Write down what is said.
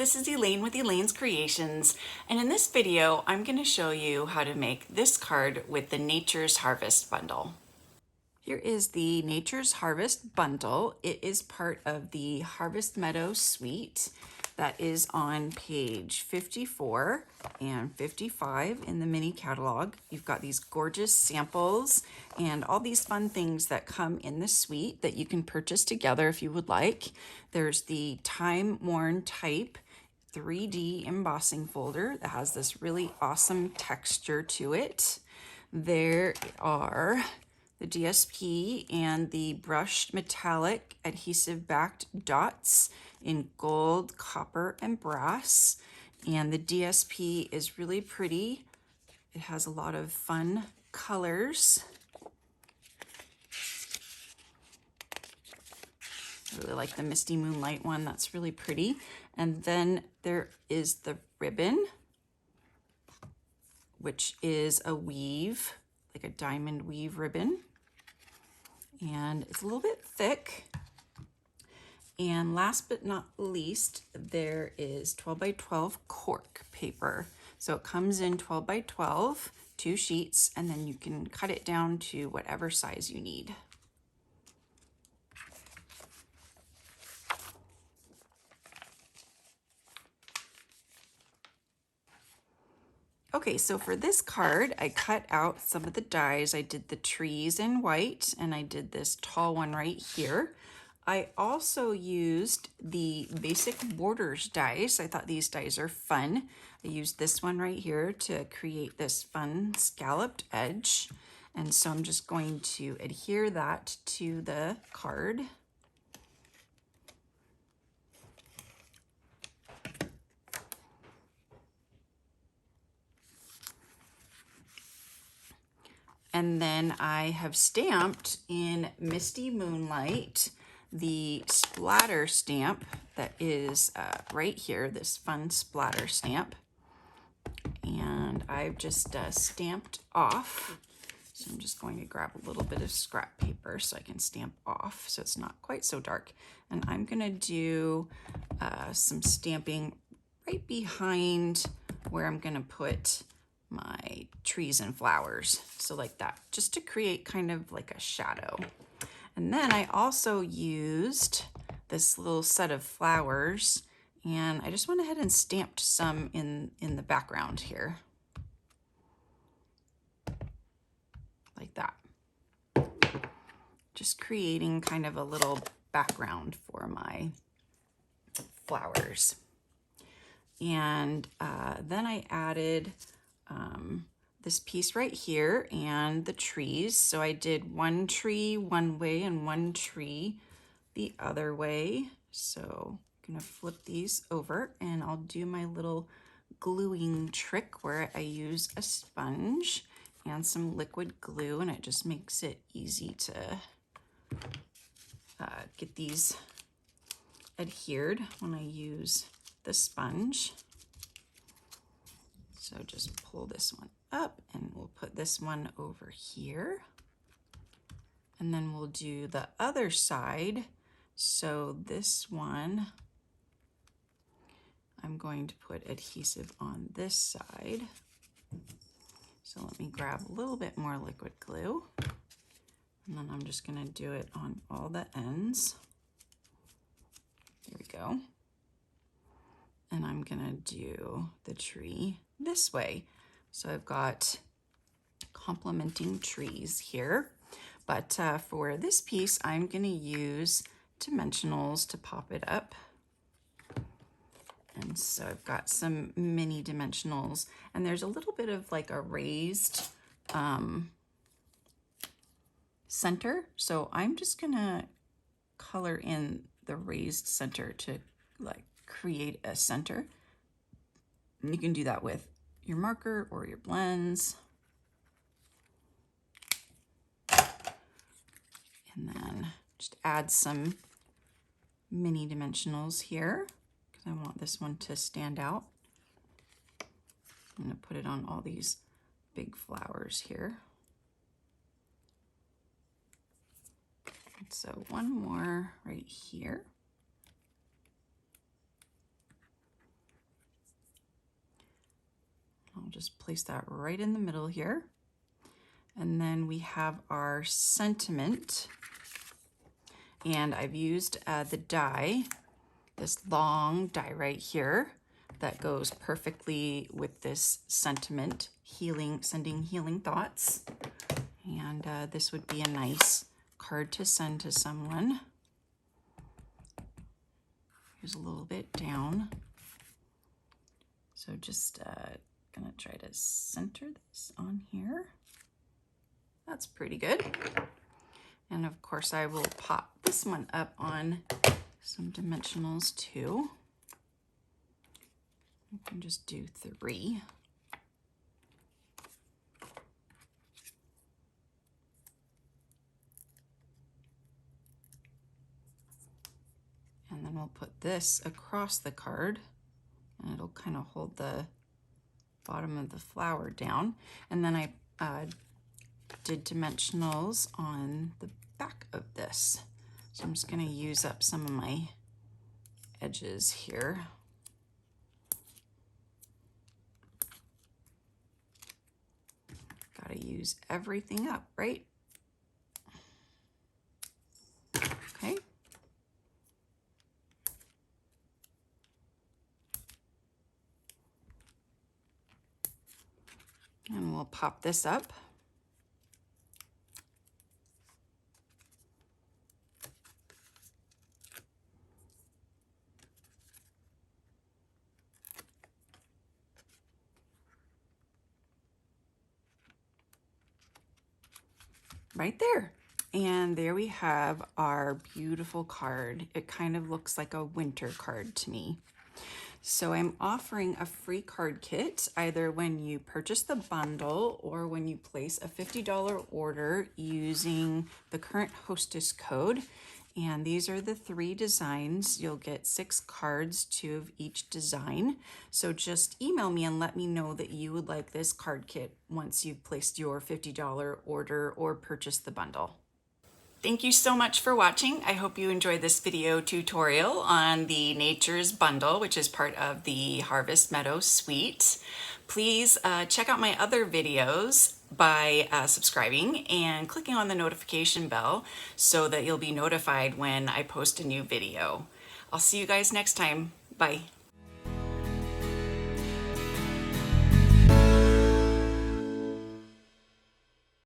this is Elaine with Elaine's Creations, and in this video I'm going to show you how to make this card with the Nature's Harvest bundle. Here is the Nature's Harvest bundle. It is part of the Harvest Meadow suite that is on page 54 and 55 in the mini catalog. You've got these gorgeous samples and all these fun things that come in the suite that you can purchase together if you would like. There's the Time Worn Type 3D embossing folder that has this really awesome texture to it. There are the DSP and the brushed metallic adhesive backed dots in gold, copper, and brass. And the DSP is really pretty. It has a lot of fun colors. I really like the Misty Moonlight one. That's really pretty. And then there is the ribbon, which is a weave, like a diamond weave ribbon. And it's a little bit thick. And last but not least, there is 12 by 12 cork paper. So it comes in 12 by 12, 2 sheets, and then you can cut it down to whatever size you need. Okay, so for this card, I cut out some of the dies. I did the trees in white, and I did this tall one right here. I also used the basic borders dies. I thought these dies are fun. I used this one right here to create this fun scalloped edge. And so I'm just going to adhere that to the card. And then I have stamped in Misty Moonlight the splatter stamp that is right here, this fun splatter stamp. And I've just stamped off. So I'm just going to grab a little bit of scrap paper so I can stamp off so it's not quite so dark. And I'm gonna do some stamping right behind where I'm gonna put my trees and flowers. So like that, just to create kind of like a shadow. And then I also used this little set of flowers, and I just went ahead and stamped some in the background here. Like that. Just creating kind of a little background for my flowers. And then I added this piece right here and the trees. So I did one tree one way and one tree the other way. So I'm gonna flip these over and I'll do my little gluing trick where I use a sponge and some liquid glue, and it just makes it easy to get these adhered when I use the sponge. So just pull this one up and we'll put this one over here. And then we'll do the other side. So this one, I'm going to put adhesive on this side. So let me grab a little bit more liquid glue. And then I'm just gonna do it on all the ends. Here we go. And I'm gonna do the tree this way. So I've got complementing trees here, but for this piece, I'm gonna use dimensionals to pop it up. And so I've got some mini dimensionals, and there's a little bit of like a raised center. So I'm just gonna color in the raised center to like create a center. And you can do that with your marker or your blends. And then just add some mini dimensionals here because I want this one to stand out. I'm gonna put it on all these big flowers here. And so one more right here. I'll just place that right in the middle here. And then we have our sentiment. And I've used the die, this long die right here that goes perfectly with this sentiment, sending healing thoughts. And this would be a nice card to send to someone. Here's a little bit down. So just gonna try to center this on here. That's pretty good. And of course I will pop this one up on some dimensionals too. You can just do 3. And then we'll put this across the card and it'll kind of hold the bottom of the flower down. And then I did dimensionals on the back of this. So I'm just going to use up some of my edges here. Got to use everything up, right? Okay. And we'll pop this up. Right there. And there we have our beautiful card. It kind of looks like a winter card to me. So I'm offering a free card kit either when you purchase the bundle or when you place a $50 order using the current hostess code. And these are the 3 designs. You'll get 6 cards, 2 of each design. So just email me and let me know that you would like this card kit once you've placed your $50 order or purchased the bundle. Thank you so much for watching. I hope you enjoyed this video tutorial on the Nature's Bundle, which is part of the Harvest Meadow Suite. Please check out my other videos by subscribing and clicking on the notification bell so that you'll be notified when I post a new video. I'll see you guys next time. Bye.